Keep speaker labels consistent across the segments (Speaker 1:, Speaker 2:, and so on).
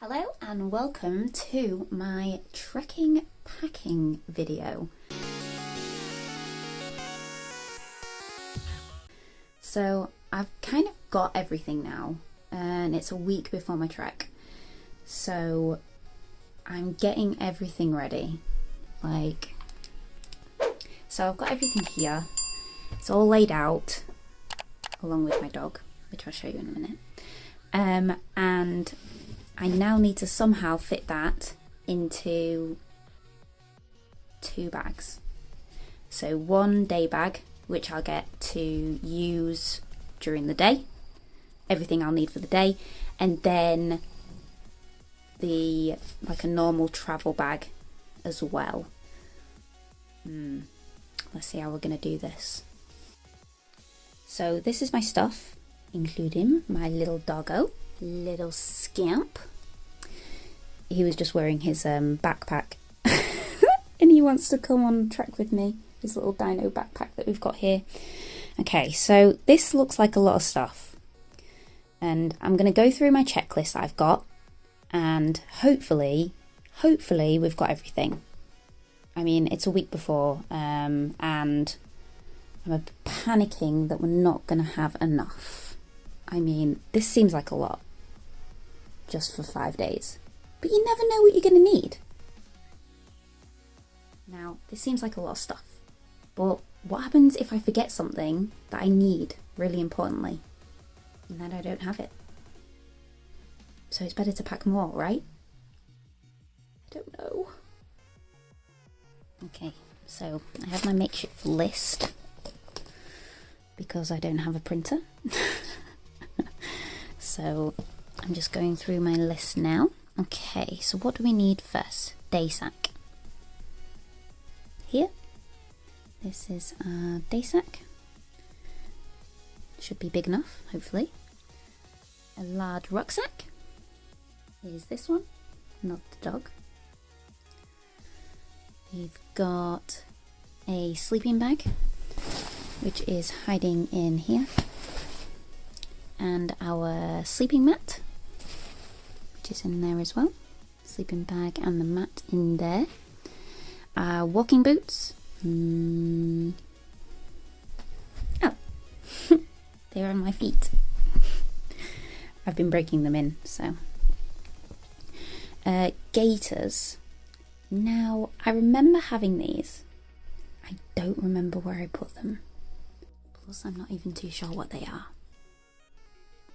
Speaker 1: Hello and welcome to my trekking packing video. So I've kind of got everything now and it's a week before my trek. So I'm getting everything ready. So I've got everything here. It's all laid out along with my dog, which I'll show you in a minute. And I now need to somehow fit that into 2 bags. So one day bag, which I'll get to use during the day, everything I'll need for the day, and then like a normal travel bag as well. Let's see how we're gonna do this. So this is my stuff, including my little doggo. Little scamp. He was just wearing his backpack and he wants to come on trek with me, his little dino backpack that we've got here. Okay, so this looks like a lot of stuff and I'm going to go through my checklist that I've got and hopefully we've got everything. I mean, it's a week before and I'm panicking that we're not going to have enough. I mean, this seems like a lot just for 5 days, but you never know what you're going to need. Now, this seems like a lot of stuff, but what happens if I forget something that I need really importantly and then I don't have it? So it's better to pack more, right? I don't know. Okay, so I have my makeshift list because I don't have a printer. So I'm just going through my list now. Okay, so what do we need first? Day sack. Here, this is our day sack. Should be big enough, hopefully. A large rucksack is this one, not the dog. We've got a sleeping bag, which is hiding in here. And our sleeping mat, which is in there as well. Sleeping bag and the mat in there. Our walking boots. Oh, they're on my feet. I've been breaking them in, so. Gaiters. Now, I remember having these. I don't remember where I put them. Plus, I'm not even too sure what they are.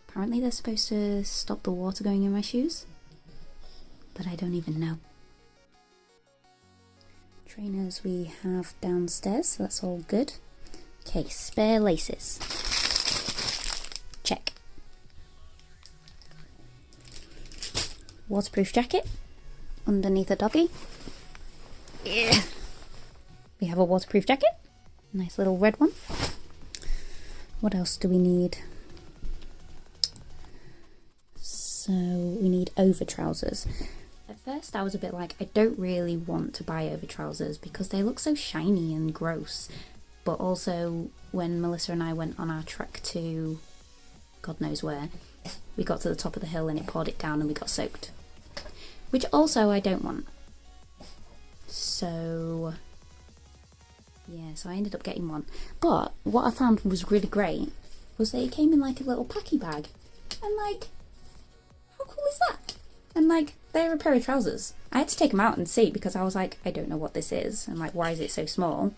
Speaker 1: Apparently they're supposed to stop the water going in my shoes, but I don't even know. Trainers we have downstairs, so that's all good. Okay, spare laces. Check. Waterproof jacket underneath a doggy. Yeah. We have a waterproof jacket. Nice little red one. What else do we need? So we need over trousers. At first I was a bit like, I don't really want to buy over trousers because they look so shiny and gross. But also when Melissa and I went on our trek to God knows where, we got to the top of the hill and it poured it down and we got soaked. Which also I don't want. So yeah, so I ended up getting one. But what I found was really great was that it came in like a little packy bag. And like, how cool is that? And like, they're a pair of trousers. I had to take them out and see because I was like, I don't know what this is. And like, why is it so small?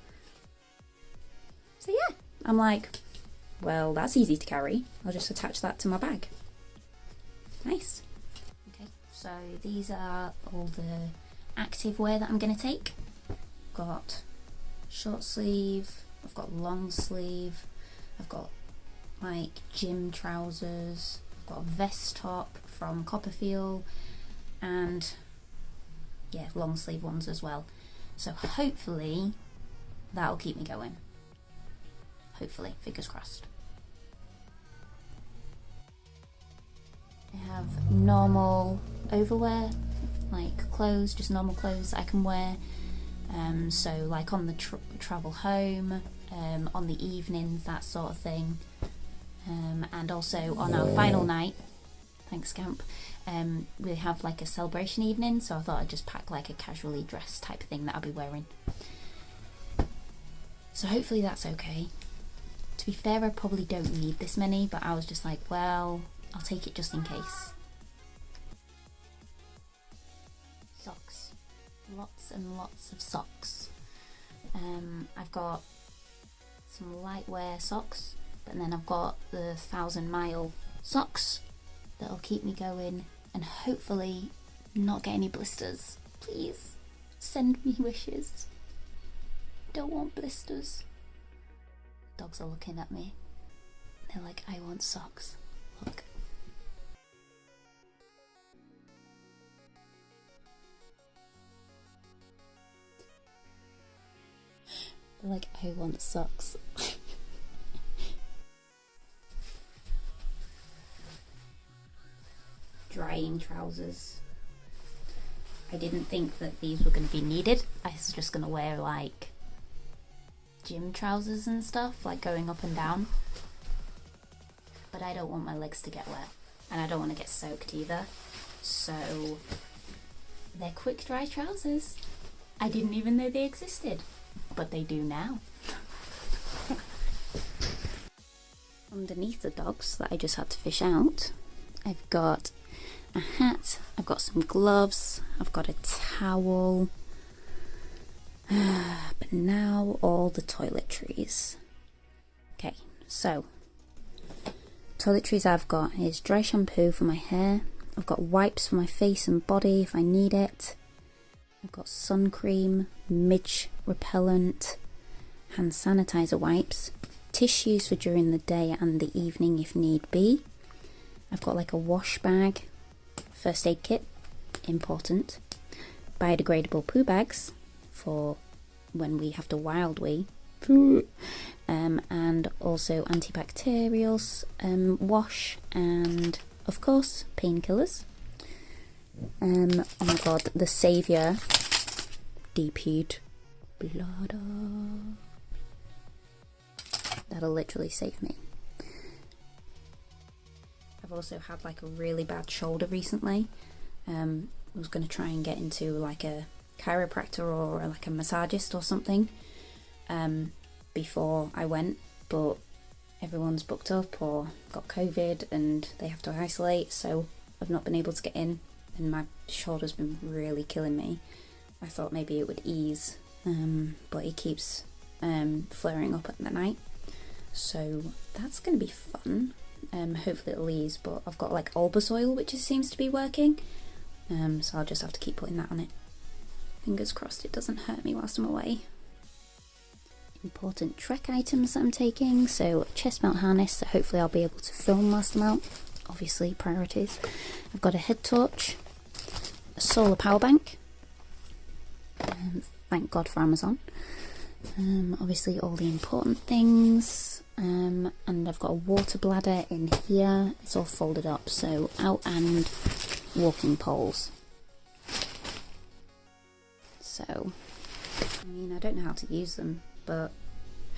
Speaker 1: So yeah, I'm like, well, that's easy to carry. I'll just attach that to my bag. Nice. Okay, so these are all the active wear that I'm going to take. Got short sleeve, I've got long sleeve, I've got like gym trousers, I've got a vest top from Coppafeel, and yeah, long sleeve ones as well. So hopefully that'll keep me going. Hopefully, fingers crossed. I have normal overwear, like clothes, just normal clothes I can wear. So like on the travel home, on the evenings, that sort of thing. And also on our final night, thanks Scamp, we have like a celebration evening, so I thought I'd just pack like a casually dressed type thing that I'll be wearing. So hopefully that's okay. To be fair, I probably don't need this many, but I was just like, well, I'll take it just in case. Socks. Lots and lots of socks. I've got some light wear socks, but then I've got the 1,000 mile socks that'll keep me going and hopefully not get any blisters. Please send me wishes. Don't want blisters. Dogs are looking at me. They're like, I want socks. Look. They're like, I want socks. Drying trousers. I didn't think that these were going to be needed. I was just going to wear like gym trousers and stuff, like going up and down. But I don't want my legs to get wet, and I don't want to get soaked either. So they're quick dry trousers. I didn't even know they existed, but they do now. Underneath the dogs that I just had to fish out, I've got a hat, I've got some gloves, I've got a towel, but now all the toiletries. Okay, so toiletries I've got is dry shampoo for my hair, I've got wipes for my face and body if I need it, I've got sun cream, midge repellent, hand sanitizer wipes, tissues for during the day and the evening if need be. I've got like a wash bag, first aid kit, important, biodegradable poo bags for when we have to wild wee, and also antibacterials, wash, and of course painkillers. Oh my god, the saviour, DP'd bladder. That'll literally save me. I've also had like a really bad shoulder recently. I was going to try and get into like a chiropractor or like a massagist or something before I went, but everyone's booked up or got COVID and they have to isolate, so I've not been able to get in, and my shoulder's been really killing me. I thought maybe it would ease, but it keeps flaring up at the night, so that's going to be fun. Hopefully it'll ease, but I've got like Albus oil which seems to be working, so I'll just have to keep putting that on it. Fingers crossed it doesn't hurt me whilst I'm away. Important trek items that I'm taking, so a chest mount harness, so hopefully I'll be able to film whilst I'm out, obviously priorities. I've got a head torch, a solar power bank, thank God for Amazon, obviously all the important things, and I've got a water bladder in here, it's all folded up, so out and walking poles. So, I mean, I don't know how to use them, but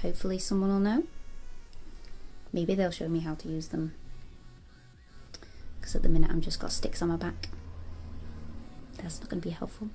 Speaker 1: hopefully someone will know. Maybe they'll show me how to use them, because at the minute I've just got sticks on my back. That's not going to be helpful.